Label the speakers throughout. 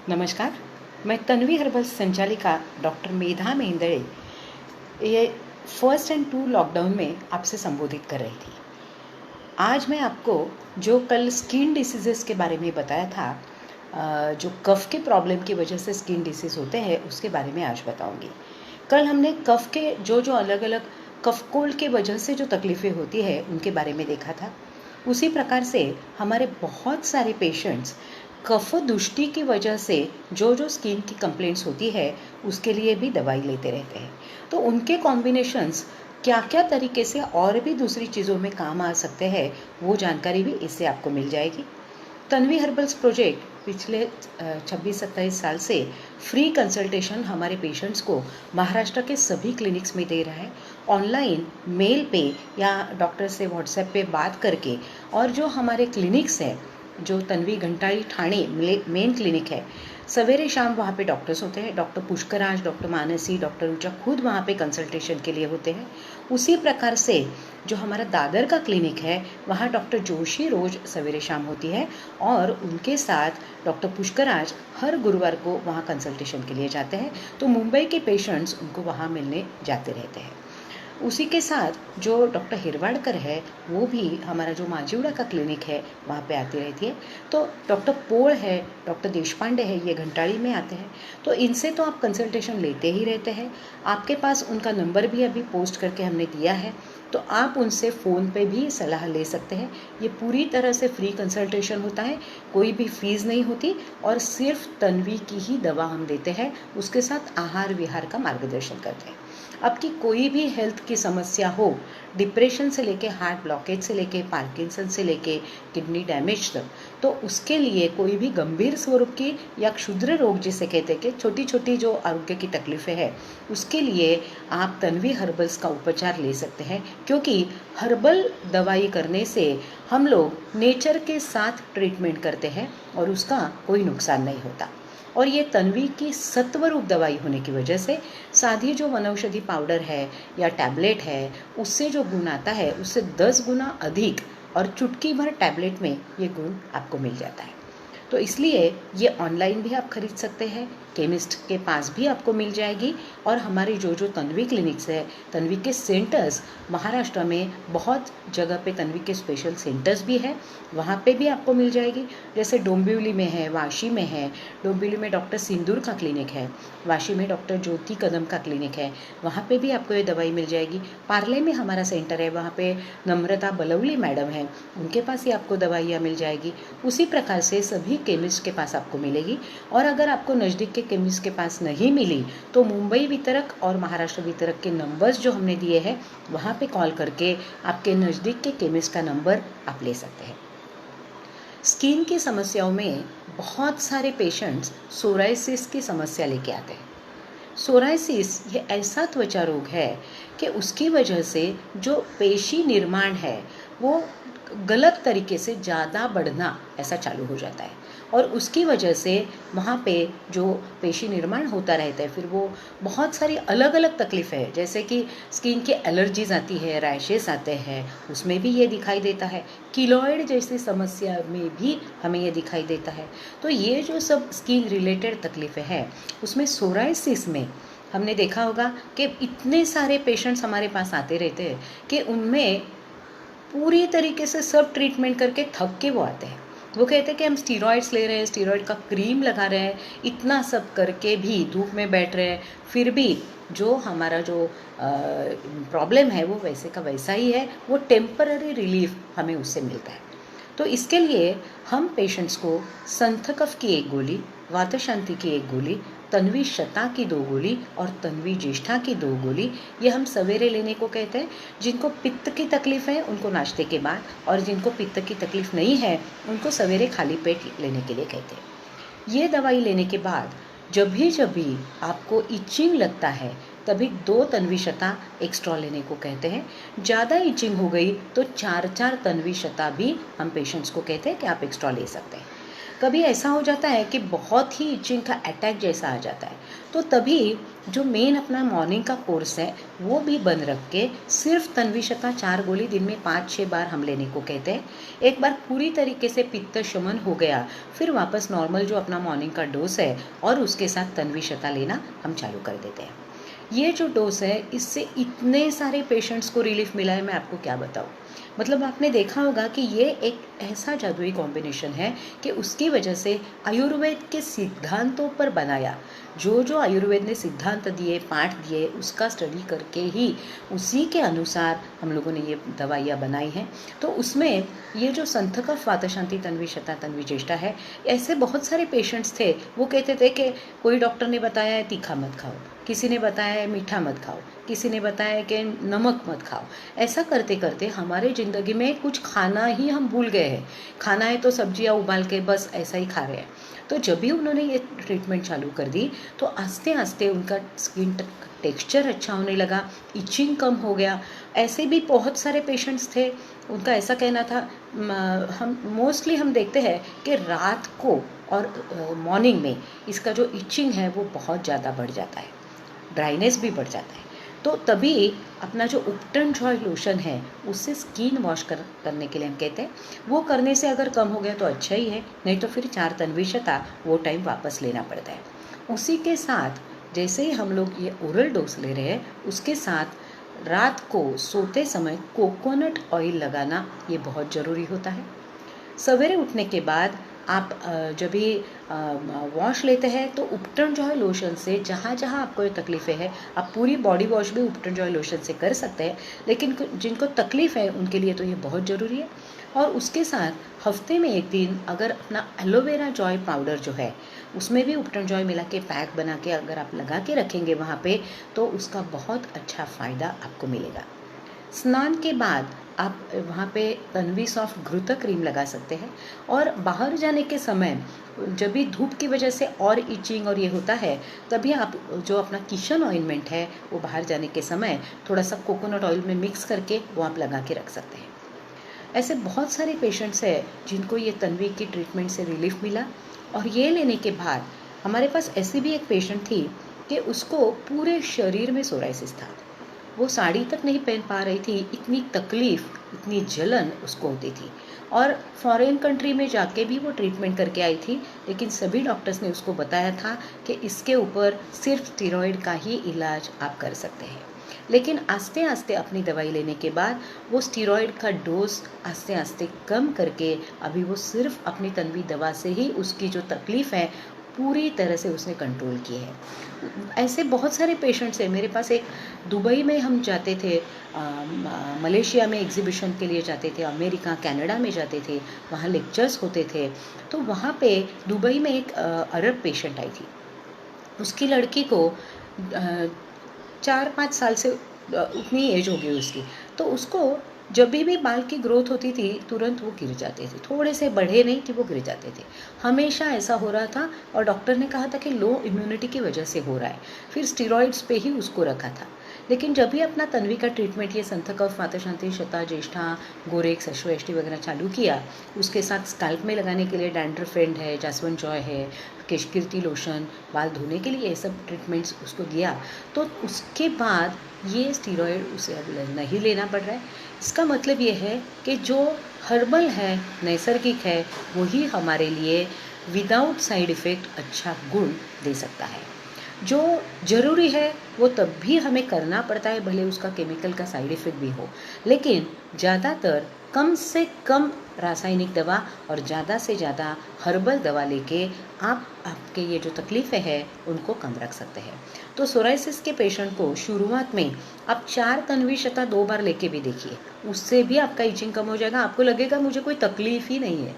Speaker 1: नमस्कार। मैं तन्वी हर्बल संचालिका डॉक्टर मेधा मेंदड़े ये फर्स्ट एंड टू लॉकडाउन में आपसे संबोधित कर रही थी। आज मैं आपको जो कल स्किन डिसीज़ेस के बारे में बताया था, जो कफ के प्रॉब्लम की वजह से स्किन डिसीज़ होते हैं उसके बारे में आज बताऊंगी। कल हमने कफ के जो अलग अलग कफ कोल्ड के वजह से जो तकलीफ़ें होती है उनके बारे में देखा था। उसी प्रकार से हमारे बहुत सारे पेशेंट्स कफ दुष्टि की वजह से जो स्किन की कंप्लेंट्स होती है उसके लिए भी दवाई लेते रहते हैं। तो उनके कॉम्बिनेशंस क्या क्या तरीके से और भी दूसरी चीज़ों में काम आ सकते हैं वो जानकारी भी इससे आपको मिल जाएगी। तन्वी हर्बल्स प्रोजेक्ट पिछले 26-27 साल से फ्री कंसल्टेशन हमारे पेशेंट्स को महाराष्ट्र के सभी क्लिनिक्स में दे रहा है। ऑनलाइन मेल पे या डॉक्टर से व्हाट्सएप पे बात करके, और जो हमारे क्लिनिक्स हैं, जो तन्वी घंटाली ठाणे मेन क्लिनिक है, सवेरे शाम वहाँ पे डॉक्टर्स होते हैं। Doctor Pushkaraj, doctor Mansi, doctor ऊचा खुद वहाँ पे कंसल्टेशन के लिए होते हैं। उसी प्रकार से जो हमारा दादर का क्लिनिक है वहाँ डॉक्टर जोशी रोज सवेरे शाम होती है, और उनके साथ डॉक्टर पुष्कराज हर गुरुवार को वहाँ कंसल्टेशन के लिए जाते हैं। तो मुंबई के पेशेंट्स उनको वहाँ मिलने जाते रहते हैं। उसी के साथ जो डॉक्टर हिरवाड़कर है वो भी हमारा जो माजीवड़ा का क्लिनिक है वहाँ पे आती रहती है। तो डॉक्टर पोल है, डॉक्टर देशपांडे है, ये घंटाड़ी में आते हैं। तो इनसे तो आप कंसल्टेशन लेते ही रहते हैं। आपके पास उनका नंबर भी अभी पोस्ट करके हमने दिया है, तो आप उनसे फ़ोन पे भी सलाह ले सकते हैं। ये पूरी तरह से फ्री कंसल्टेशन होता है, कोई भी फीस नहीं होती, और सिर्फ तन्वी की ही दवा हम देते हैं, उसके साथ आहार विहार का मार्गदर्शन करते हैं। आपकी कोई भी हेल्थ की समस्या हो, डिप्रेशन से लेके हार्ट ब्लॉकेज से लेके पार्किंसन से लेके किडनी डैमेज तक, तो उसके लिए कोई भी गंभीर स्वरूप की या क्षुद्र रोग जिसे कहते हैं कि छोटी छोटी जो आरोग्य की तकलीफ़ें हैं, उसके लिए आप तन्वी हर्बल्स का उपचार ले सकते हैं। क्योंकि हर्बल दवाई करने से हम लोग नेचर के साथ ट्रीटमेंट करते हैं और उसका कोई नुकसान नहीं होता। और ये तन्वी की सत्वरूप दवाई होने की वजह से सादी जो वनौषधि पाउडर है या टैबलेट है उससे जो गुण आता है उससे 10 गुना अधिक, और चुटकी भर टैबलेट में ये गुण आपको मिल जाता है। तो इसलिए ये ऑनलाइन भी आप खरीद सकते हैं, केमिस्ट के पास भी आपको मिल जाएगी, और हमारी जो तन्वी क्लिनिक्स है, तन्वी के सेंटर्स महाराष्ट्र में बहुत जगह पे तन्वी के स्पेशल सेंटर्स भी है, वहाँ पे भी आपको मिल जाएगी। जैसे डोंबिवली में है, वाशी में है। डोंबिवली में डॉक्टर सिंदूर का क्लिनिक है, वाशी में डॉक्टर ज्योति कदम का क्लिनिक है, वहाँ पे भी आपको ये दवाई मिल जाएगी। पार्ले में हमारा सेंटर है, वहाँ पे नम्रता बलवली मैडम है, उनके पास ही आपको दवाइयाँ मिल जाएगी। उसी प्रकार से सभी केमिस्ट के पास आपको मिलेगी। और अगर आपको नज़दीक के केमिस्ट के पास नहीं मिली तो मुंबई वितरक और महाराष्ट्र वितरक के नंबर्स जो हमने दिए हैं वहाँ पे कॉल करके आपके नज़दीक के केमिस्ट का नंबर आप ले सकते हैं। स्किन की समस्याओं में बहुत सारे पेशेंट्स सोराइसिस की समस्या लेके आते हैं। सोराइसिस ये ऐसा त्वचा रोग है कि उसकी वजह से जो पेशी निर्माण है वो गलत तरीके से ज़्यादा बढ़ना ऐसा चालू हो जाता है, और उसकी वजह से वहाँ पे जो पेशी निर्माण होता रहता है फिर वो बहुत सारी अलग अलग तकलीफ़ें हैं, जैसे कि स्किन की एलर्जीज आती है, रैशेस आते हैं, उसमें भी ये दिखाई देता है। कीलॉइड जैसी समस्या में भी हमें ये दिखाई देता है। तो ये जो सब स्किन रिलेटेड तकलीफ़ें हैं उसमें सोराइसिस में हमने देखा होगा कि इतने सारे पेशेंट्स हमारे पास आते रहते हैं कि उनमें पूरी तरीके से सब ट्रीटमेंट करके थक के वो आते हैं। वो कहते हैं कि हम स्टीरॉइड्स ले रहे हैं, स्टीरॉइड का क्रीम लगा रहे हैं, इतना सब करके भी धूप में बैठ रहे हैं, फिर भी जो हमारा जो प्रॉब्लम है वो वैसे का वैसा ही है, वो टेम्पररी रिलीफ हमें उससे मिलता है। तो इसके लिए हम पेशेंट्स को संथकफ की 1 गोली, वातशांति की 1 गोली, तन्वी शता की 2 गोली और तन्वी ज्येष्ठा की 2 गोली, ये हम सवेरे लेने को कहते हैं। जिनको पित्त की तकलीफ़ है उनको नाश्ते के बाद, और जिनको पित्त की तकलीफ़ नहीं है उनको सवेरे खाली पेट लेने के लिए कहते हैं। ये दवाई लेने के बाद जब भी आपको इचिंग लगता है तभी 2 तन्वी शता एक्स्ट्रा लेने को कहते हैं। ज़्यादा इचिंग हो गई तो 4-4 तन्वी शता भी हम पेशेंट्स को कहते हैं कि आप एक्स्ट्रा ले सकते हैं। कभी ऐसा हो जाता है कि बहुत ही इचिंग का अटैक जैसा आ जाता है, तो तभी जो मेन अपना मॉर्निंग का कोर्स है वो भी बंद रख के सिर्फ तन्वीशता 4 गोली दिन में 5-6 बार हम लेने को कहते हैं। एक बार पूरी तरीके से पित्त शमन हो गया, फिर वापस नॉर्मल जो अपना मॉर्निंग का डोज है और उसके साथ तन्वीशता लेना हम चालू कर देते हैं। ये जो डोज है इससे इतने सारे पेशेंट्स को रिलीफ मिला है, मैं आपको क्या बताऊँ। मतलब आपने देखा होगा कि ये एक ऐसा जादुई कॉम्बिनेशन है कि उसकी वजह से आयुर्वेद के सिद्धांतों पर बनाया, जो जो आयुर्वेद ने सिद्धांत दिए, पाठ दिए, उसका स्टडी करके ही उसी के अनुसार हम लोगों ने ये दवाइयाँ बनाई हैं। तो उसमें ये जो संथ कफ वातशांति तन्वीशता तन्वीचेष्टा है, ऐसे बहुत सारे पेशेंट्स थे, वो कहते थे कि कोई डॉक्टर ने बताया है तीखा मत खाओ, किसी ने बताया है मीठा मत खाओ, किसी ने बताया कि नमक मत खाओ। ऐसा करते करते हमारे ज़िंदगी में कुछ खाना ही हम भूल गए हैं। खाना है तो सब्जियां उबाल के बस ऐसा ही खा रहे हैं। तो जब भी उन्होंने ये ट्रीटमेंट चालू कर दी तो आस्ते आस्ते उनका स्किन टेक्सचर अच्छा होने लगा, इचिंग कम हो गया। ऐसे भी बहुत सारे पेशेंट्स थे, उनका ऐसा कहना था, हम मोस्टली हम देखते हैं कि रात को और मॉर्निंग में इसका जो इचिंग है वो बहुत ज़्यादा बढ़ जाता है, ड्राइनेस भी बढ़ जाता है। तो तभी अपना जो उपटन जॉय लोशन है उससे स्किन वॉश करने के लिए हम कहते हैं, वो करने से अगर कम हो गया तो अच्छा ही है, नहीं तो फिर 4 तन्वीशता वो टाइम वापस लेना पड़ता है। उसी के साथ जैसे ही हम लोग ये ओरल डोज ले रहे हैं, उसके साथ रात को सोते समय कोकोनट ऑयल लगाना ये बहुत ज़रूरी होता है। सवेरे उठने के बाद आप जब भी वॉश लेते हैं तो उपटन जॉय लोशन से जहाँ जहाँ आपको ये तकलीफ़ें हैं, आप पूरी बॉडी वॉश भी उपटन जॉय लोशन से कर सकते हैं, लेकिन जिनको तकलीफ़ है उनके लिए तो ये बहुत ज़रूरी है। और उसके साथ हफ्ते में एक दिन अगर अपना एलोवेरा जॉय पाउडर जो है उसमें भी उपटन जॉय मिला के पैक बना के अगर आप लगा के रखेंगे वहाँ पे, तो उसका बहुत अच्छा फ़ायदा आपको मिलेगा। स्नान के बाद आप वहाँ पे तन्वी सॉफ्ट घृत क्रीम लगा सकते हैं। और बाहर जाने के समय जब भी धूप की वजह से और इचिंग और ये होता है, तभी आप जो अपना किचन ऑइंटमेंट है वो बाहर जाने के समय थोड़ा सा कोकोनट ऑयल में मिक्स करके वो आप लगा के रख सकते हैं। ऐसे बहुत सारे पेशेंट्स हैं जिनको ये तन्वी की ट्रीटमेंट से रिलीफ मिला। और ये लेने के बाद हमारे पास ऐसी भी एक पेशेंट थी कि उसको पूरे शरीर में सोराइसिस था, वो साड़ी तक नहीं पहन पा रही थी, इतनी तकलीफ़, इतनी जलन उसको होती थी। और फॉरेन कंट्री में जाके भी वो ट्रीटमेंट करके आई थी, लेकिन सभी डॉक्टर्स ने उसको बताया था कि इसके ऊपर सिर्फ स्टीरॉयड का ही इलाज आप कर सकते हैं। लेकिन आस्ते आस्ते अपनी दवाई लेने के बाद वो स्टीरॉयड का डोज आस्ते आस्ते कम करके अभी वो सिर्फ अपनी तन्वी दवा से ही उसकी जो तकलीफ़ है पूरी तरह से उसने कंट्रोल की है। ऐसे बहुत सारे पेशेंट्स हैं मेरे पास। एक दुबई में हम जाते थे, मलेशिया में एग्जीबिशन के लिए जाते थे, अमेरिका कनाडा में जाते थे, वहाँ लेक्चर्स होते थे। तो वहाँ पे दुबई में एक अरब पेशेंट आई थी। उसकी लड़की को 4-5 साल से उतनी एज हो गई उसकी, तो उसको जब भी बाल की ग्रोथ होती थी तुरंत वो गिर जाते थे, थोड़े से बढ़े नहीं कि वो गिर जाते थे, हमेशा ऐसा हो रहा था। और डॉक्टर ने कहा था कि लो इम्यूनिटी की वजह से हो रहा है, फिर स्टीरॉइड्स पे ही उसको रखा था। लेकिन जब भी अपना तन्वी का ट्रीटमेंट ये संथ कफ वातशांति शता ज्येष्ठा गोरेक्स अश्वेष्टि वगैरह चालू किया, उसके साथ स्कैल्प में लगाने के लिए डैंड्रफ फ्रेंड है, जासवन जॉय है, केशकीर्ति लोशन, बाल धोने के लिए ये सब ट्रीटमेंट्स उसको दिया, तो उसके बाद ये स्टीरॉयड उसे अब नहीं लेना पड़ रहा है। इसका मतलब ये है कि जो हर्बल है, नैसर्गिक है, वही हमारे लिए विदाउट साइड इफ़ेक्ट अच्छा गुण दे सकता है। जो ज़रूरी है वो तब भी हमें करना पड़ता है, भले उसका केमिकल का साइड इफ़ेक्ट भी हो, लेकिन ज़्यादातर कम से कम रासायनिक दवा और ज़्यादा से ज़्यादा हर्बल दवा लेके आप आपके ये जो तकलीफ़ें हैं उनको कम रख सकते हैं। तो सोराइसिस के पेशेंट को शुरुआत में आप 4 तन्वीशता 2 बार लेके भी देखिए, उससे भी आपका इचिंग कम हो जाएगा। आपको लगेगा मुझे कोई तकलीफ़ ही नहीं है।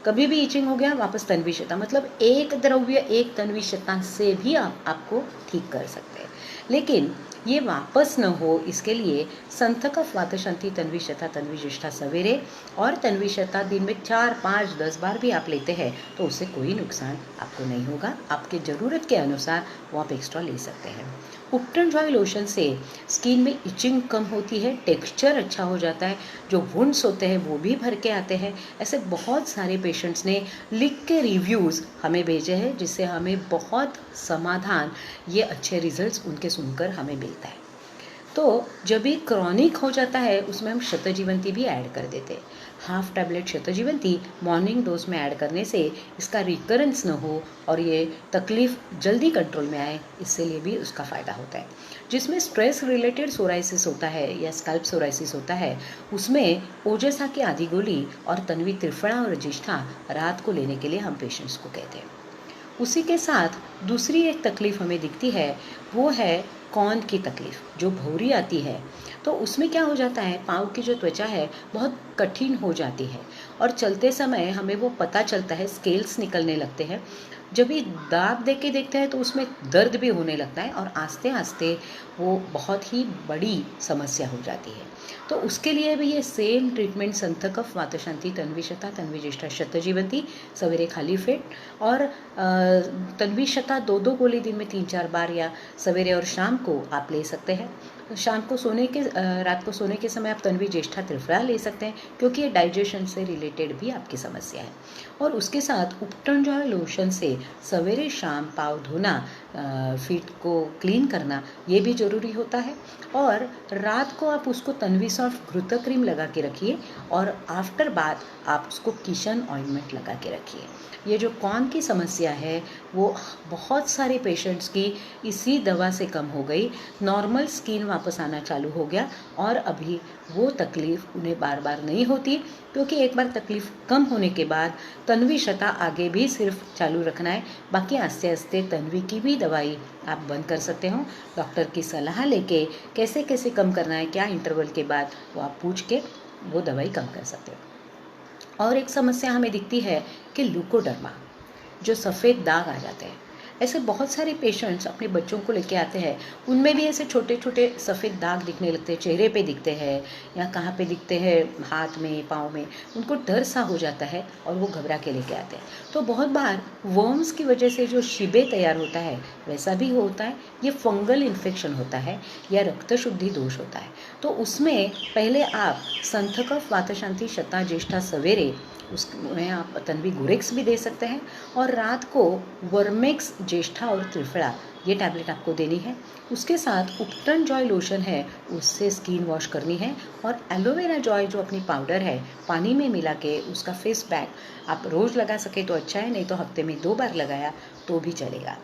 Speaker 1: कभी भी इचिंग हो गया वापस तन्वीशता, मतलब एक द्रव्य एक तन्वीशता से भी आपको ठीक कर सकते हैं। लेकिन ये वापस न हो इसके लिए संथ कफ वातशांति तन्वीशता तन्वीज्येष्ठा सवेरे और तन्वीशता दिन में 4, 5, 10 बार भी आप लेते हैं तो उससे कोई नुकसान आपको नहीं होगा। आपके ज़रूरत के अनुसार वो आप एक्स्ट्रा ले सकते हैं। उपटन जॉय लोशन से स्किन में इचिंग कम होती है, टेक्सचर अच्छा हो जाता है, जो वुंड्स होते हैं वो भी भर के आते हैं। ऐसे बहुत सारे पेशेंट्स ने लिख के रिव्यूज़ हमें भेजे हैं, जिससे हमें बहुत समाधान, ये अच्छे रिजल्ट्स उनके सुनकर हमें मिलता है। तो जब भी क्रॉनिक हो जाता है उसमें हम शतजीवंती भी ऐड कर देते हैं। हाफ टैबलेट शतजीवंती मॉर्निंग डोज में ऐड करने से इसका रिकरेंस न हो और ये तकलीफ़ जल्दी कंट्रोल में आए, इससे लिए भी उसका फ़ायदा होता है। जिसमें स्ट्रेस रिलेटेड सोराइसिस होता है या स्कैल्प सोराइसिस होता है, उसमें ओजेसा की आधी गोली और तन्वी त्रिफला और ज्येष्ठा रात को लेने के लिए हम पेशेंट्स को कहते हैं। उसी के साथ दूसरी एक तकलीफ़ हमें दिखती है, वो है कॉन की तकलीफ़, जो भौरी आती है। तो उसमें क्या हो जाता है, पाँव की जो त्वचा है बहुत कठिन हो जाती है और चलते समय हमें वो पता चलता है, स्केल्स निकलने लगते हैं। जब ये दाब दे के देखते हैं तो उसमें दर्द भी होने लगता है और आस्ते आस्ते वो बहुत ही बड़ी समस्या हो जाती है। तो उसके लिए भी ये सेम ट्रीटमेंट संथकफ, वातशांति, तन्वीशता, तन्वीज्येष्ठा, शतजीवंती सवेरे खाली पेट और तन्वीशता 2-2 गोली दिन में 3-4 बार या सवेरे और शाम को आप ले सकते हैं। शाम को रात को सोने के समय आप तन्वी ज्येष्ठा त्रिफला ले सकते हैं, क्योंकि ये डाइजेशन से रिलेटेड भी आपकी समस्या है। और उसके साथ उपटन जॉय लोशन से सवेरे शाम पाँव धोना, फीट को क्लीन करना, ये भी ज़रूरी होता है। और रात को आप उसको तन्वी सॉफ्ट घृत क्रीम लगा के रखिए और आफ्टर बाथ आप उसको किशन ऑइंटमेंट लगा के रखिए। ये जो कॉन की समस्या है वो बहुत सारे पेशेंट्स की इसी दवा से कम हो गई, नॉर्मल स्किन वापस आना चालू हो गया और अभी वो तकलीफ़ उन्हें बार बार नहीं होती, क्योंकि एक बार तकलीफ़ कम होने के बाद तन्वीशता आगे भी सिर्फ चालू रखना है। बाकी आस्ते आस्ते तन्वी की भी दवाई आप बंद कर सकते हो। डॉक्टर की सलाह लेके कैसे कैसे कम करना है, क्या इंटरवल के बाद, वो आप पूछ के वो दवाई कम कर सकते हो। और एक समस्या हमें दिखती है कि ल्यूकोडर्मा, जो सफ़ेद दाग आ जाते हैं। ऐसे बहुत सारे पेशेंट्स अपने बच्चों को लेके आते हैं, उनमें भी ऐसे छोटे छोटे सफ़ेद दाग दिखने लगते हैं, चेहरे पे दिखते हैं या कहाँ पे दिखते हैं, हाथ में, पाँव में। उनको डर सा हो जाता है और वो घबरा के लेके आते हैं। तो बहुत बार वर्म्स की वजह से जो शिबे तैयार होता है वैसा भी होता है, ये फंगल इन्फेक्शन होता है या रक्त शुद्धि दोष होता है। तो उसमें पहले आप संथकफ, वातशांति, शता, ज्येष्ठा सवेरे उसमें आप तन्वी गुरेक्स भी दे सकते हैं और रात को वर्मेक्स, ज्येष्ठा और त्रिफला, ये टैबलेट आपको देनी है। उसके साथ उपटन जॉय लोशन है, उससे स्किन वॉश करनी है। और एलोवेरा जॉय जो अपनी पाउडर है, पानी में मिला के उसका फेस पैक आप रोज़ लगा सके तो अच्छा है, नहीं तो हफ्ते में 2 बार लगाया तो भी चलेगा।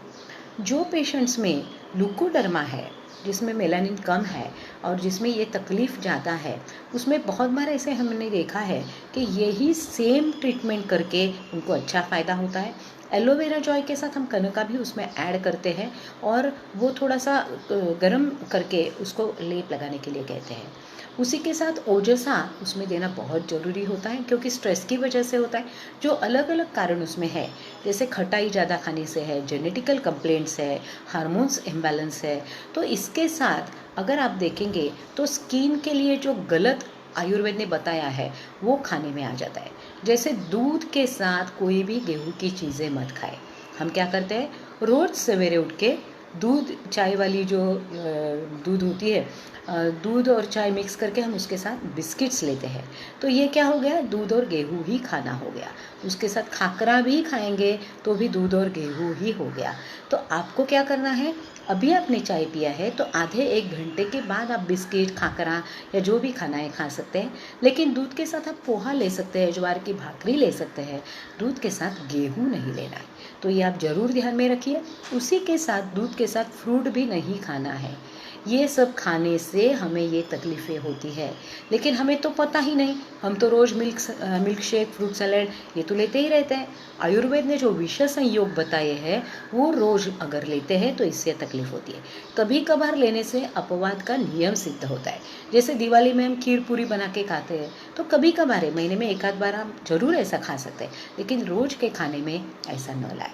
Speaker 1: जो पेशेंट्स में ल्यूकोडर्मा है, जिसमें मेलानिन कम है और जिसमें ये तकलीफ़ ज़्यादा है, उसमें बहुत बार ऐसे हमने देखा है कि यही सेम ट्रीटमेंट करके उनको अच्छा फ़ायदा होता है। एलोवेरा जॉय के साथ हम कनका भी उसमें ऐड करते हैं और वो थोड़ा सा गर्म करके उसको लेप लगाने के लिए कहते हैं। उसी के साथ ओजसा उसमें देना बहुत ज़रूरी होता है, क्योंकि स्ट्रेस की वजह से होता है, जो अलग अलग कारण उसमें है, जैसे खटाई ज़्यादा खाने से है, जेनेटिकल कंप्लेंट्स है, हार्मोन्स इम्बैलेंस है। तो इसके साथ अगर आप देखेंगे तो स्किन के लिए जो गलत आयुर्वेद ने बताया है वो खाने में आ जाता है। जैसे दूध के साथ कोई भी गेहूं की चीज़ें मत खाएं। हम क्या करते हैं, रोज़ सवेरे उठ के दूध, चाय वाली जो दूध होती है, दूध और चाय मिक्स करके हम उसके साथ बिस्किट्स लेते हैं। तो ये क्या हो गया, दूध और गेहूं ही खाना हो गया। उसके साथ खाकरा भी खाएंगे तो भी दूध और गेहूं ही हो गया। तो आपको क्या करना है, अभी आपने चाय पिया है तो आधे 1 घंटे के बाद आप बिस्किट, खाकरा या जो भी खाना है खा सकते हैं। लेकिन दूध के साथ आप पोहा ले सकते हैं, ज्वार की भाकरी ले सकते हैं, दूध के साथ गेहूं नहीं लेना है। तो ये आप ज़रूर ध्यान में रखिए। उसी के साथ दूध के साथ फ्रूट भी नहीं खाना है। ये सब खाने से हमें ये तकलीफ़ें होती है, लेकिन हमें तो पता ही नहीं। हम तो रोज़ मिल्क शेक, फ्रूट सैलेड ये तो लेते ही रहते हैं। आयुर्वेद ने जो विषय संयोग बताए हैं वो रोज़ अगर लेते हैं तो इससे तकलीफ़ होती है। कभी कभार लेने से अपवाद का नियम सिद्ध होता है। जैसे दिवाली में हम खीर पूरी बना के खाते हैं, तो कभी कभार है, महीने में 1 आध बार आप ज़रूर ऐसा खा सकते हैं, लेकिन रोज़ के खाने में ऐसा न लाए।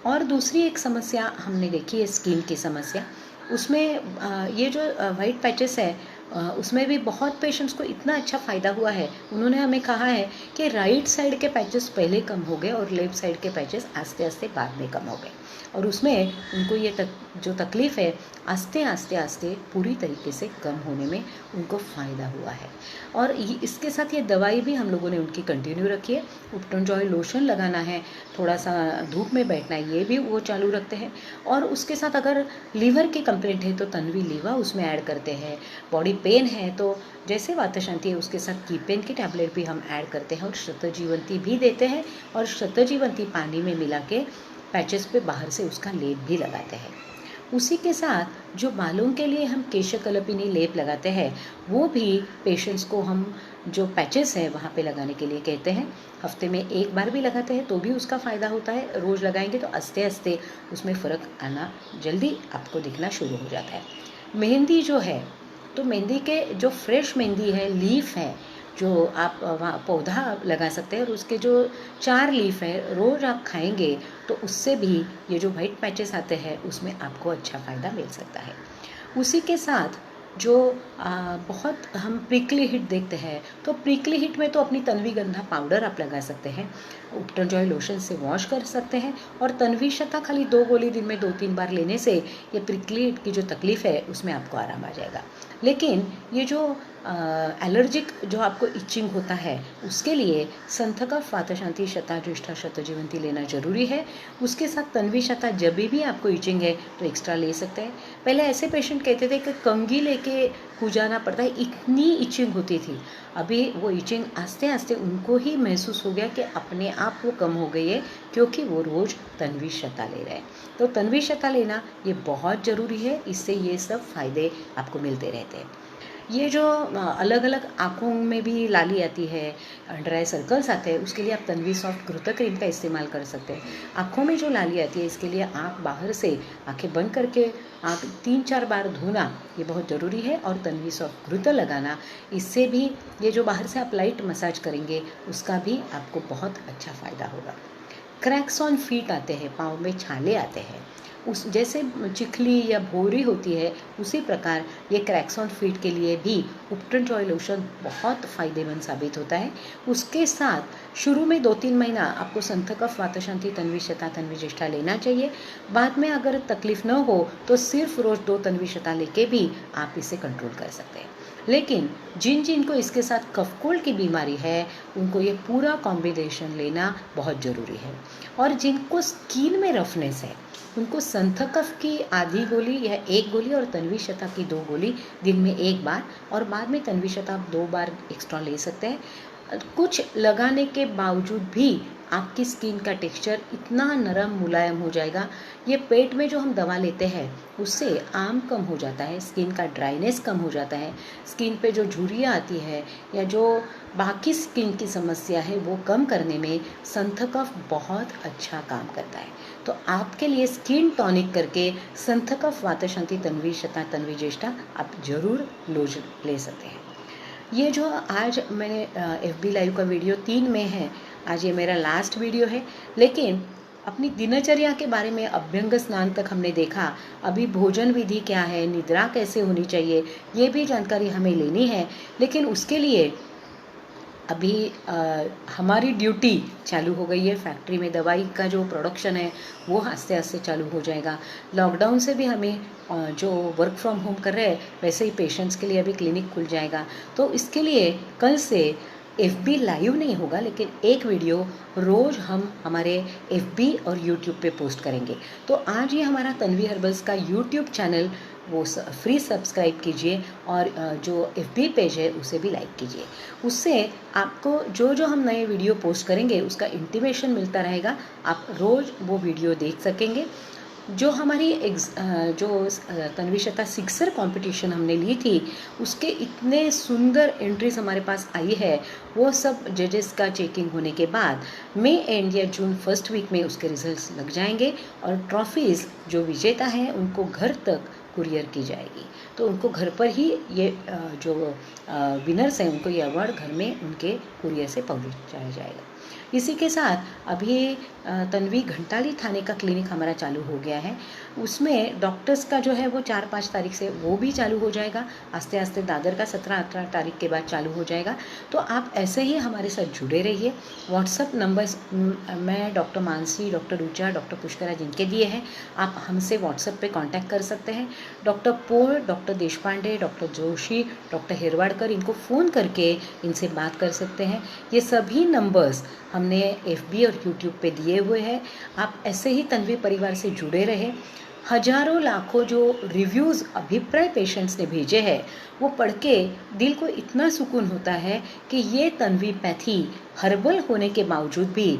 Speaker 1: और दूसरी एक समस्या हमने देखी है, स्किन की समस्या। उसमें ये जो वाइट पैचेस है उसमें भी बहुत पेशेंट्स को इतना अच्छा फ़ायदा हुआ है। उन्होंने हमें कहा है कि राइट साइड के पैचेस पहले कम हो गए और लेफ़्ट साइड के पैचेस आस्ते आस्ते बाद में कम हो गए, और उसमें उनको ये जो तकलीफ़ है आस्ते आस्ते आस्ते पूरी तरीके से कम होने में उनको फ़ायदा हुआ है। और इसके साथ ये दवाई भी हम लोगों ने उनकी कंटिन्यू रखी है। उपटन जॉय लोशन लगाना है, थोड़ा सा धूप में बैठना है, ये भी वो चालू रखते हैं। और उसके साथ अगर लीवर की कंप्लेंट है तो तन्वी लीवा उसमें ऐड करते हैं। बॉडी पेन है तो जैसे वातशांति है उसके साथ की पेन की टैबलेट भी हम ऐड करते हैं, और शतजीवंती भी देते हैं, और शतजीवंती पानी में मिला के पैचेस पे बाहर से उसका लेप भी लगाते हैं। उसी के साथ जो बालों के लिए हम केशकल्पिनी लेप लगाते हैं वो भी पेशेंट्स को हम जो पैचेस है वहाँ पे लगाने के लिए कहते हैं। हफ्ते में एक बार भी लगाते हैं तो भी उसका फ़ायदा होता है। रोज़ लगाएंगे तो आस्ते आस्ते उसमें फ़र्क आना जल्दी आपको दिखना शुरू हो जाता है। मेहंदी जो है तो मेहंदी के जो फ्रेश मेहंदी है, लीफ है, जो आप वहाँ पौधा लगा सकते हैं, और उसके जो 4 लीफ है रोज़ आप खाएंगे तो उससे भी ये जो वाइट पैचेस आते हैं उसमें आपको अच्छा फ़ायदा मिल सकता है। उसी के साथ जो बहुत हम प्रिकली हिट देखते हैं तो प्रिकली हिट में तो अपनी तन्वी गंधा पाउडर आप लगा सकते हैं, उपटन जॉय लोशन से वॉश कर सकते हैं, और तन्वी शता खाली 2 गोली दिन में 2-3 बार लेने से ये प्रिकली हिट की जो तकलीफ़ है उसमें आपको आराम आ जाएगा। लेकिन ये जो एलर्जिक जो आपको इचिंग होता है उसके लिए संथकफ वातशांति शता ज्येष्ठा शतजीवंती लेना ज़रूरी है। उसके साथ तन्वी शता जब भी आपको इचिंग है तो एक्स्ट्रा ले सकते हैं। पहले ऐसे पेशेंट कहते थे कि कंघी लेके खुजाना पड़ता है, इतनी इचिंग होती थी। अभी वो इचिंग आस्ते आस्ते उनको ही महसूस हो गया कि अपने आप वो कम हो गई है, क्योंकि वो रोज़ तन्वी शता ले रहे हैं। तो तन्वी शता लेना ये बहुत ज़रूरी है, इससे ये सब फ़ायदे आपको मिलते रहते हैं। ये जो अलग अलग आँखों में भी लाली आती है, ड्राई सर्कल्स आते हैं, उसके लिए आप तन्वी सॉफ्ट घृत क्रीम का इस्तेमाल कर सकते हैं। आँखों में जो लाली आती है इसके लिए आँख बाहर से आँखें बंद करके आँख 3-4 बार धोना ये बहुत ज़रूरी है, और तन्वी सॉफ्ट घृत लगाना, इससे भी ये जो बाहर से आप लाइट मसाज करेंगे उसका भी आपको बहुत अच्छा फ़ायदा होगा। क्रैक्स ऑन फीट आते हैं, पाँव में छाले आते हैं, उस जैसे चिखली या भोरी होती है उसी प्रकार ये क्रैक्स ऑन फीट के लिए भी उपटन जॉय लोशन बहुत फ़ायदेमंद साबित होता है। उसके साथ शुरू में 2-3 महीना आपको संथकफ वातशांति तन्वी शता तन्वी ज्येष्ठा लेना चाहिए। बाद में अगर तकलीफ़ न हो तो सिर्फ रोज़ 2 तन्वी शता लेके भी आप इसे कंट्रोल कर सकते हैं। लेकिन जिनको इसके साथ कफ कोल्ड की बीमारी है उनको ये पूरा कॉम्बिनेशन लेना बहुत ज़रूरी है। और जिनको स्किन में रफनेस है उनको संथकफ की आधी गोली या 1 गोली और तन्वी शता की 2 गोली दिन में 1 बार, और बाद में तन्वी शता आप 2 बार एक्स्ट्रा ले सकते हैं। कुछ लगाने के बावजूद भी आपकी स्किन का टेक्सचर इतना नरम मुलायम हो जाएगा। ये पेट में जो हम दवा लेते हैं उससे आम कम हो जाता है, स्किन का ड्राइनेस कम हो जाता है, स्किन पे जो झुर्रियाँ आती है या जो बाकी स्किन की समस्या है वो कम करने में संथकफ बहुत अच्छा काम करता है। तो आपके लिए स्किन टॉनिक करके संथकफ वातशांति तन्वी शता तन्वी ज्येष्ठा आप ज़रूर ले सकते हैं। ये जो आज मैंने FB लाइव का वीडियो 3 में है, आज ये मेरा लास्ट वीडियो है, लेकिन अपनी दिनचर्या के बारे में अभ्यंग स्नान तक हमने देखा। अभी भोजन विधि क्या है, निद्रा कैसे होनी चाहिए, ये भी जानकारी हमें लेनी है। लेकिन उसके लिए अभी हमारी ड्यूटी चालू हो गई है। फैक्ट्री में दवाई का जो प्रोडक्शन है वो आस्ते आस्ते चालू हो जाएगा। लॉकडाउन से भी हमें जो वर्क फ्रॉम होम कर रहे हैं वैसे ही पेशेंट्स के लिए अभी क्लिनिक खुल जाएगा। तो इसके लिए कल से FB लाइव नहीं होगा, लेकिन एक वीडियो रोज़ हम हमारे FB और YouTube पे पोस्ट करेंगे। तो आज ये हमारा तन्वी हर्बल्स का YouTube चैनल वो फ्री सब्सक्राइब कीजिए, और जो FB पेज है उसे भी लाइक कीजिए। उससे आपको जो जो हम नए वीडियो पोस्ट करेंगे उसका इंटीमेशन मिलता रहेगा, आप रोज़ वो वीडियो देख सकेंगे। जो हमारी जो तन्वी शता सिक्सर कंपटीशन हमने ली थी उसके इतने सुंदर एंट्रीज हमारे पास आई है, वो सब जजेस का चेकिंग होने के बाद मई एंड या जून फर्स्ट वीक में उसके रिजल्ट्स लग जाएंगे, और ट्रॉफीज़ जो विजेता हैं उनको घर तक कुरियर की जाएगी। तो उनको घर पर ही ये जो विनर्स हैं उनको ये अवार्ड घर में उनके कुरियर से पहुंचाया जाएगा। इसी के साथ अभी तन्वी घंटाली थाने का क्लिनिक हमारा चालू हो गया है। उसमें डॉक्टर्स का जो है वो 4-5 तारीख से वो भी चालू हो जाएगा। आस्ते आस्ते दादर का 17-18 तारीख के बाद चालू हो जाएगा। तो आप ऐसे ही हमारे साथ जुड़े रहिए। व्हाट्सअप नंबर्स मैं डॉक्टर मानसी, डॉक्टर ऊचा, डॉक्टर पुष्करा जिनके दिए हैं, आप हमसे व्हाट्सएप पे कांटेक्ट कर सकते हैं। Doctor Pol, doctor Deshpande, doctor Joshi, doctor Hirwadkar, इनको फ़ोन करके इनसे बात कर सकते हैं। ये सभी नंबर्स हमने FB और YouTube पे दिए हुए हैं। आप ऐसे ही तन्वी परिवार से जुड़े रहे। हजारों लाखों जो रिव्यूज़ अभिप्राय पेशेंट्स ने भेजे हैं वो पढ़ के दिल को इतना सुकून होता है कि ये तन्वी पैथी हर्बल होने के बावजूद भी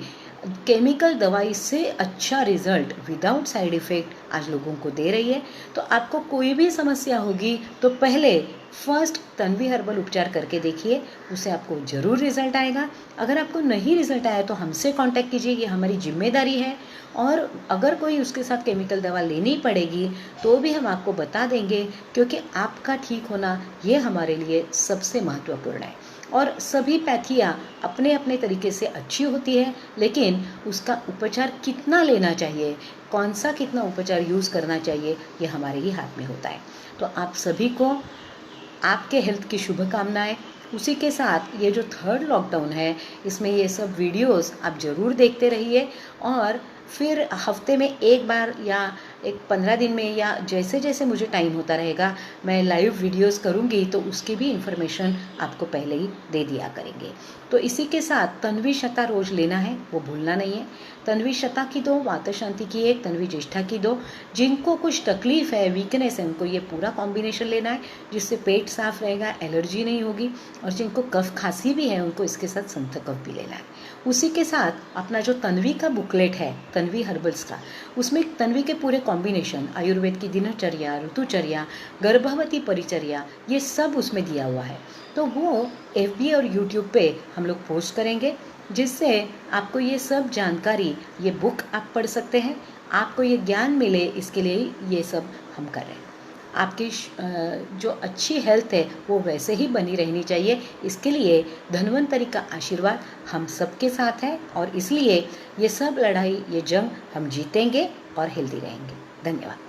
Speaker 1: केमिकल दवाई से अच्छा रिजल्ट विदाउट साइड इफ़ेक्ट आज लोगों को दे रही है। तो आपको कोई भी समस्या होगी तो पहले फर्स्ट तन्वी हर्बल उपचार करके देखिए, उससे आपको ज़रूर रिजल्ट आएगा। अगर आपको नहीं रिजल्ट आया तो हमसे कांटेक्ट कीजिए, ये हमारी जिम्मेदारी है। और अगर कोई उसके साथ केमिकल दवा लेनी पड़ेगी तो भी हम आपको बता देंगे, क्योंकि आपका ठीक होना ये हमारे लिए सबसे महत्वपूर्ण है। और सभी पैथियाँ अपने अपने तरीके से अच्छी होती है, लेकिन उसका उपचार कितना लेना चाहिए, कौन सा कितना उपचार यूज़ करना चाहिए, ये हमारे ही हाथ में होता है। तो आप सभी को आपके हेल्थ की शुभकामनाएं। उसी के साथ ये जो 3rd लॉकडाउन है, इसमें ये सब वीडियोस आप ज़रूर देखते रहिए। और फिर हफ्ते में एक बार या 15 दिन में या जैसे जैसे मुझे टाइम होता रहेगा मैं लाइव वीडियोस करूँगी, तो उसकी भी इन्फॉर्मेशन आपको पहले ही दे दिया करेंगे। तो इसी के साथ तन्वी शता रोज़ लेना है, वो भूलना नहीं है। तन्वी शता की 2, वात शांति की 1, तन्वी ज्येष्ठा की 2। जिनको कुछ तकलीफ़ है, वीकनेस है, उनको ये पूरा कॉम्बिनेशन लेना है, जिससे पेट साफ रहेगा, एलर्जी नहीं होगी। और जिनको कफ खांसी भी है उनको इसके साथ संथ कफ भी लेना है। उसी के साथ अपना जो तन्वी का बुकलेट है तन्वी हर्बल्स का, उसमें तन्वी के पूरे कॉम्बिनेशन, आयुर्वेद की दिनचर्या, ऋतुचर्या, गर्भवती परिचर्या, ये सब उसमें दिया हुआ है। तो वो FB और YouTube पे हम लोग पोस्ट करेंगे, जिससे आपको ये सब जानकारी, ये बुक आप पढ़ सकते हैं, आपको ये ज्ञान मिले, इसके लिए ये सब हम कर रहे हैं। आपकी जो अच्छी हेल्थ है वो वैसे ही बनी रहनी चाहिए। इसके लिए धन्वंतरी का आशीर्वाद हम सबके साथ है, और इसलिए ये सब लड़ाई, ये जंग हम जीतेंगे और हेल्दी रहेंगे। धन्यवाद।